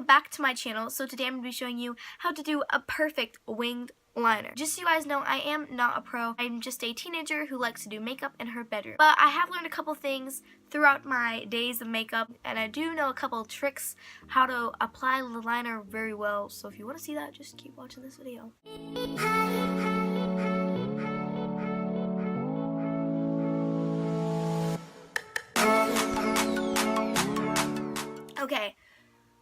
welcome back to my channel. So today I'm going to be showing you how to do a perfect winged liner. Just so you guys know, I am not a pro. I'm just a teenager who likes to do makeup in her bedroom. But I have learned a couple things throughout my days of makeup, and I do know a couple tricks how to apply the liner very well. So if you want to see that, just keep watching this video. Okay,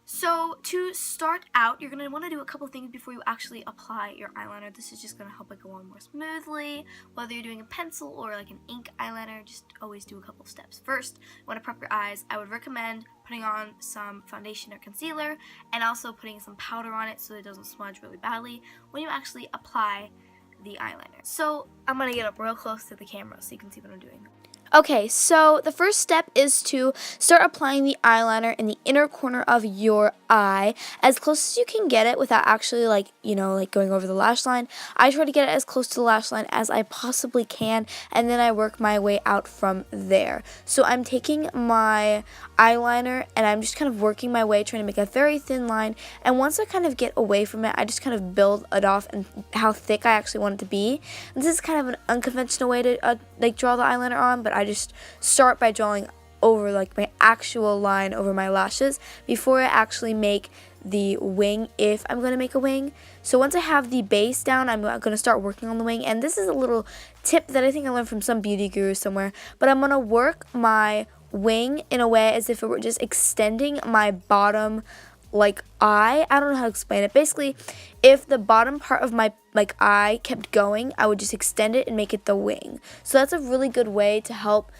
so to start out, you're going to want to do a couple things before you actually apply your eyeliner. This is just going to help it go on more smoothly. Whether you're doing a pencil or like an ink eyeliner, just always do a couple steps. First, you want to prep your eyes. I would recommend putting on some foundation or concealer and also putting some powder on it so it doesn't smudge really badly when you actually apply the eyeliner. So I'm going to get up real close to the camera so you can see what I'm doing. Okay, so the first step is to start applying the eyeliner in the inner corner of your eye as close as you can get it without actually like going over the lash line. I try to get it as close to the lash line as I possibly can, and then I work my way out from there. So I'm taking my eyeliner and I'm just kind of working my way, trying to make a very thin line, and once I kind of get away from it, I just kind of build it off and how thick I actually want it to be. And this is kind of an unconventional way to draw the eyeliner on, but I just start by drawing over like my actual line over my lashes before I actually make the wing, if I'm going to make a wing. So once I have the base down, I'm going to start working on the wing, and this is a little tip that I think I learned from some beauty guru somewhere, but I'm going to work my wing in a way as if it were just extending my bottom eye. I don't know how to explain it. Basically, if the bottom part of my eye kept going, I would just extend it and make it the wing. So that's a really good way to help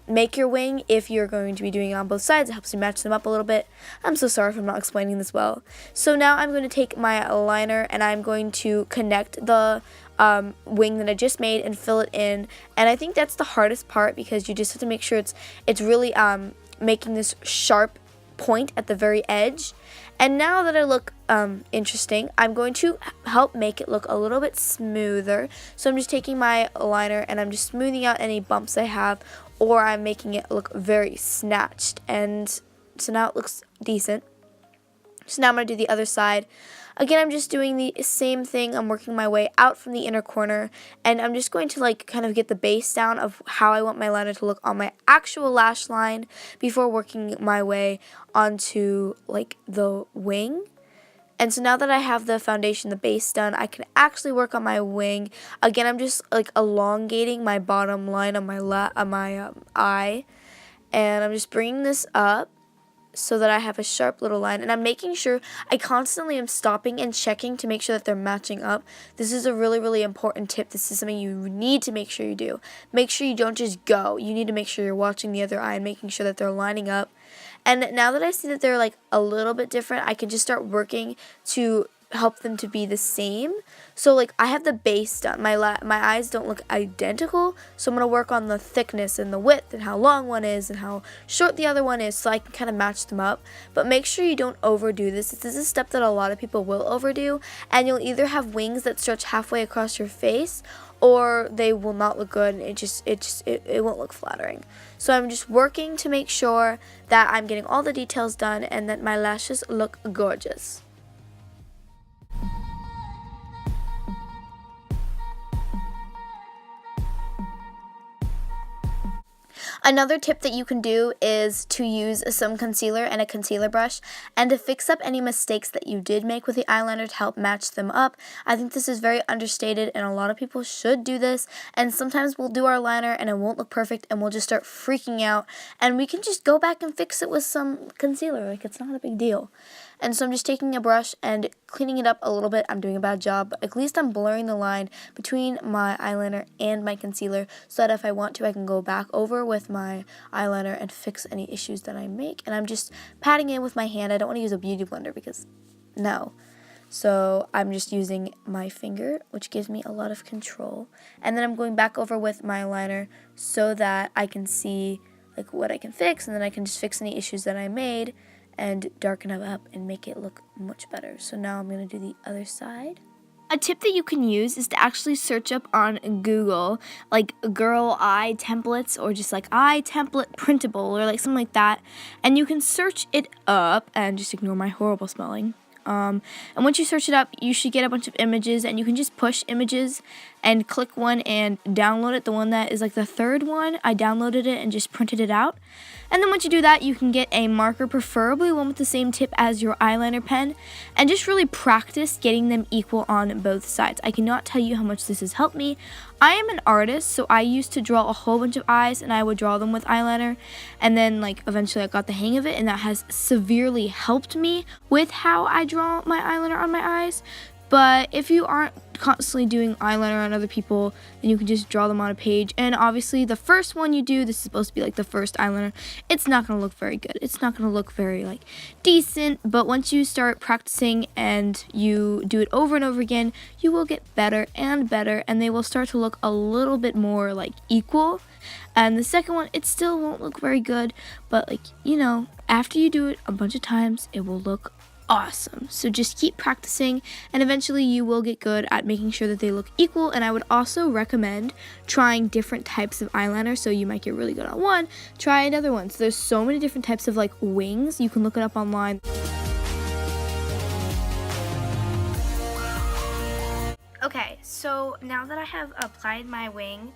make your wing if you're going to be doing it on both sides. It helps you match them up a little bit. I'm so sorry if I'm not explaining this well. So now I'm going to take my liner and I'm going to connect the wing that I just made and fill it in. And I think that's the hardest part because you just have to make sure it's really making this sharp point at the very edge. And now that I look interesting, I'm going to help make it look a little bit smoother. So I'm just taking my liner and I'm just smoothing out any bumps I have, or I'm making it look very snatched. And so now it looks decent. So now I'm going to do the other side. Again, I'm just doing the same thing. I'm working my way out from the inner corner, and I'm just going to kind of get the base down of how I want my liner to look on my actual lash line before working my way onto the wing. And so now that I have the foundation, the base done, I can actually work on my wing. Again, I'm just elongating my bottom line on my eye, and I'm just bringing this up so that I have a sharp little line, and I'm making sure I constantly am stopping and checking to make sure that they're matching up. This is a really, really important tip. This is something you need to make sure you do. Make sure you don't just go. You need to make sure you're watching the other eye and making sure that they're lining up. And now that I see that they're a little bit different, I can just start working to help them to be the same. So I have the base done. My eyes don't look identical, so I'm going to work on the thickness and the width and how long one is and how short the other one is so I can kind of match them up. But make sure you don't overdo this. This is a step that a lot of people will overdo, and you'll either have wings that stretch halfway across your face, or they will not look good, and it won't look flattering. So I'm just working to make sure that I'm getting all the details done and that my lashes look gorgeous. Another tip that you can do is to use some concealer and a concealer brush and to fix up any mistakes that you did make with the eyeliner to help match them up. I think this is very understated and a lot of people should do this, and sometimes we'll do our liner and it won't look perfect and we'll just start freaking out, and we can just go back and fix it with some concealer. It's not a big deal. And so I'm just taking a brush and cleaning it up a little bit. I'm doing a bad job, but at least I'm blurring the line between my eyeliner and my concealer so that if I want to, I can go back over with my eyeliner and fix any issues that I make. And I'm just patting in with my hand. I don't want to use a beauty blender because no. So I'm just using my finger, which gives me a lot of control. And then I'm going back over with my eyeliner so that I can see what I can fix, and then I can just fix any issues that I made and darken it up and make it look much better. So now I'm going to do the other side. A tip that you can use is to actually search up on Google like girl eye templates or just like eye template printable or like something like that, and you can search it up and just ignore my horrible spelling. And once you search it up, you should get a bunch of images, and you can just push images and click one and download it. The one that is like the third one, I downloaded it and just printed it out. And then once you do that, you can get a marker, preferably one with the same tip as your eyeliner pen, and just really practice getting them equal on both sides. I cannot tell you how much this has helped me. I am an artist, so I used to draw a whole bunch of eyes, and I would draw them with eyeliner, and then like eventually I got the hang of it, and that has severely helped me with how I draw my eyeliner on my eyes. But if you aren't constantly doing eyeliner on other people, then you can just draw them on a page. And obviously the first one you do, this is supposed to be like the first eyeliner, it's not going to look very good. It's not going to look very like decent, but once you start practicing and you do it over and over again, you will get better and better, and they will start to look a little bit more like equal. And the second one, it still won't look very good, but like, you know, after you do it a bunch of times, it will look awesome. So just keep practicing, and eventually you will get good at making sure that they look equal. And I would also recommend trying different types of eyeliner. So you might get really good on one, try another one. So there's so many different types of like wings. You can look it up online. Okay, so now that I have applied my wing,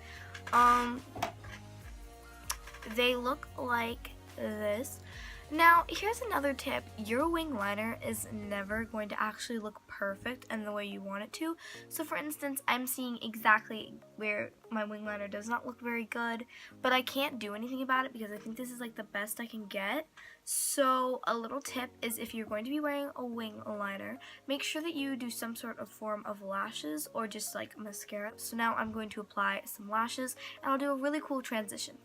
they look like this. Now, here's another tip. Your wing liner is never going to actually look perfect and the way you want it to. So for instance, I'm seeing exactly where my wing liner does not look very good, but I can't do anything about it because I think this is like the best I can get. So a little tip is, if you're going to be wearing a wing liner, make sure that you do some sort of form of lashes or just like mascara. So now I'm going to apply some lashes, and I'll do a really cool transition.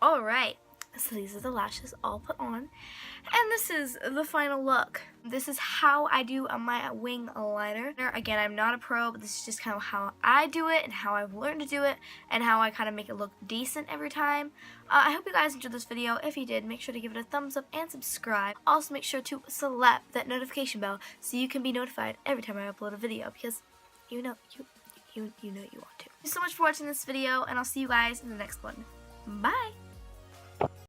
Alright. So these are the lashes all put on, and this is the final look. This is how I do my wing liner. Again, I'm not a pro, but this is just kind of how I do it and how I've learned to do it and how I kind of make it look decent every time. I hope you guys enjoyed this video. If you did, make sure to give it a thumbs up and subscribe. Also, make sure to select that notification bell so you can be notified every time I upload a video, because you know you want to. Thank you so much for watching this video, and I'll see you guys in the next one. Bye!